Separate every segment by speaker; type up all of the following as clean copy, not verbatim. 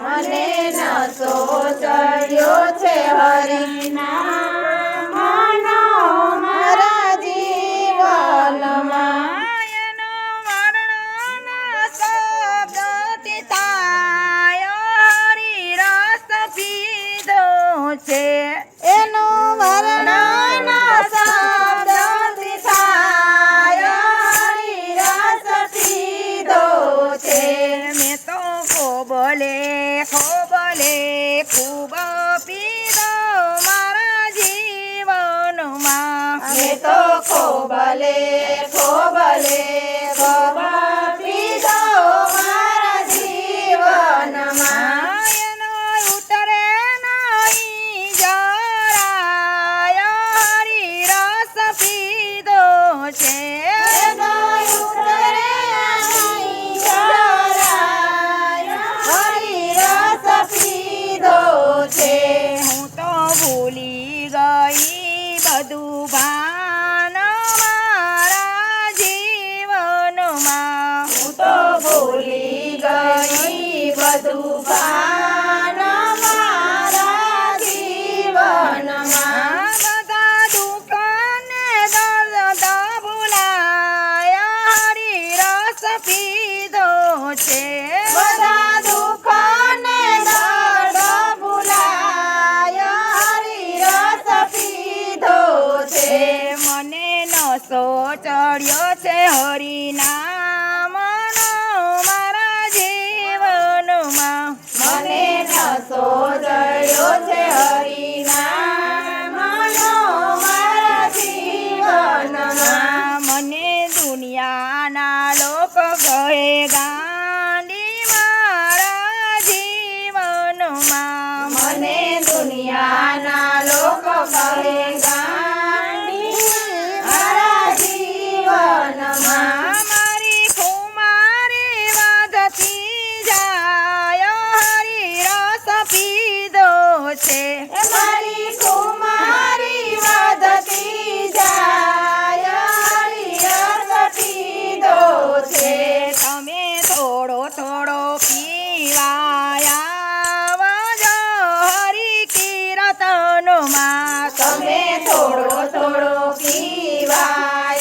Speaker 1: મને નશો ચડ્યો છે હરિનામનો મારા જીવનમાં.
Speaker 2: એનો વર્ણન શબ્દથી થાય હરિરસ પીધો છે.
Speaker 1: એનું વર્ણન શબ્દથી થાય હરિરસ પીધો છે.
Speaker 2: મેં તો ખોબલે ખૂબ પીધો મારા જીવનમાં.
Speaker 1: મેં તો ખોબલે ખૂબ પીધો મારા જીવનમાં.
Speaker 2: એનો ઉતરે નહીં જરાય હરિરસ પીધો છે.
Speaker 1: એનો ઉતરે નહીં જરાય હરિરસ પીધો છે.
Speaker 2: હું તો ભૂલી ગઈ બધું ભાન મારા જીવનમાં.
Speaker 1: હું તો ભૂલી ગઈ બધું ભાન મારા જીવનમાં.
Speaker 2: બધા દુઃખને દર્દ ભૂલાયા હરિરસ પીધો છે.
Speaker 1: બધા દુઃખને દર્દ ભૂલાય હરિરસ પીધો છે.
Speaker 2: મને નશો ચડ્યો છે હરિનામનો મારા જીવનમાં.
Speaker 1: મને નશો ચડ્યો છે હરિનામનો મારા જીવનમાં.
Speaker 2: મને દુનિયાના લોકો કહે ગાંડી મારા જીવનમાં.
Speaker 1: મને દુનિયાના લોકો કહે ગાંડી મારા જીવનમાં.
Speaker 2: મારી કુમારી વધતી જાય હરિરસ પીધો છે.
Speaker 1: મારી કુમારી વધતી જાય હરિરસ પીધો છે.
Speaker 2: તમે થોડો પીવાયા વજો હરિ કીર્તનમાં.
Speaker 1: તમે થોડો પીવાયા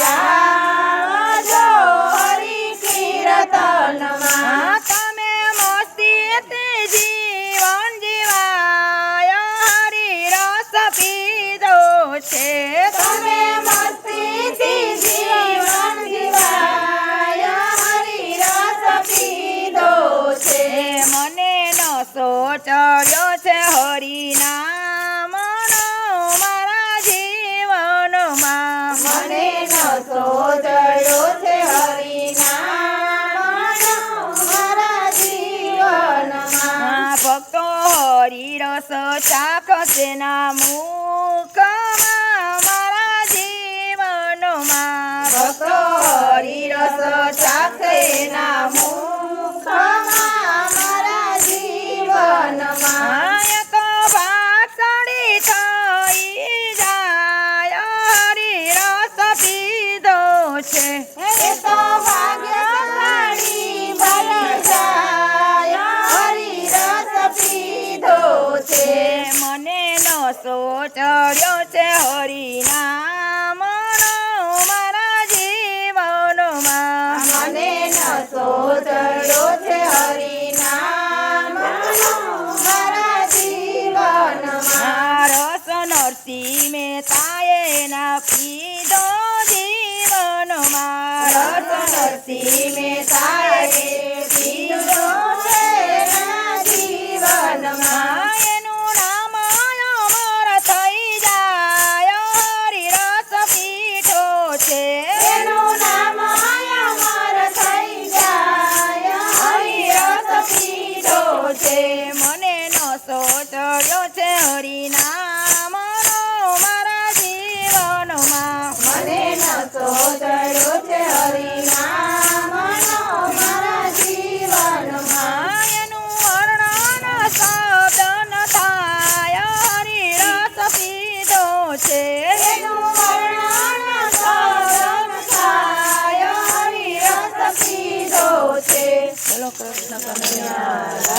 Speaker 1: જો હરિ કીર્તનમાં.
Speaker 2: તમે મસ્તીથી જીવન જીવાય હરિરસ પીધો છે.
Speaker 1: તમે મસ્તીથી જીવન જીવાય હરિરસ પીધો છે.
Speaker 2: મને નશો ચડ્યો છે હરિનામનો મારા જીવનમાં.
Speaker 1: મને નશો ચડ્યો છે હરિનામનો મારા જીવનમાં.
Speaker 2: ભક્તો હરિરસ ચાખશે ના મુખમાં મારા જીવનમાં.
Speaker 1: ભક્તો હરિરસ ચાખે ના મુખમાં મારા જીવનમાં.
Speaker 2: એ તો ભાક્ષણી થઈ જાય હરિરસ પીધો છે.
Speaker 1: એ તો ભાગ્યશાળી બની જાય હરિરસ પીધો છે.
Speaker 2: મને નશો ચડ્યો છે હરિનામનો મારા જીવનમાં.
Speaker 1: મને નશો ચડ્યો છે હરિનામનો મારા જીવનમાં.
Speaker 2: રસ નરસિંહ મહેતાએ ના પીધો જીવનમાં.
Speaker 1: રસ નરસિંહ મહેતાએ પીધો છે ના જીવનમાં.
Speaker 2: એનું નામ અમર થઈ જાય હરિરસ પીધો છે.
Speaker 1: એનું નામ અમર થઈ જાય હરિરસ પીધો છે.
Speaker 2: મને નશો ચડ્યો છે હરિનામનો મારા જીવનમાં.
Speaker 1: મને નશો ચડ્યો છે હરિનામનો મારા જીવનમાં.
Speaker 2: એનું વર્ણન શબ્દ ન થાય હરિરસ પીધો છે.
Speaker 1: એનું વર્ણન સદન થાય હરિરસ પીધો છે.
Speaker 2: બોલો કૃષ્ણ કનૈયા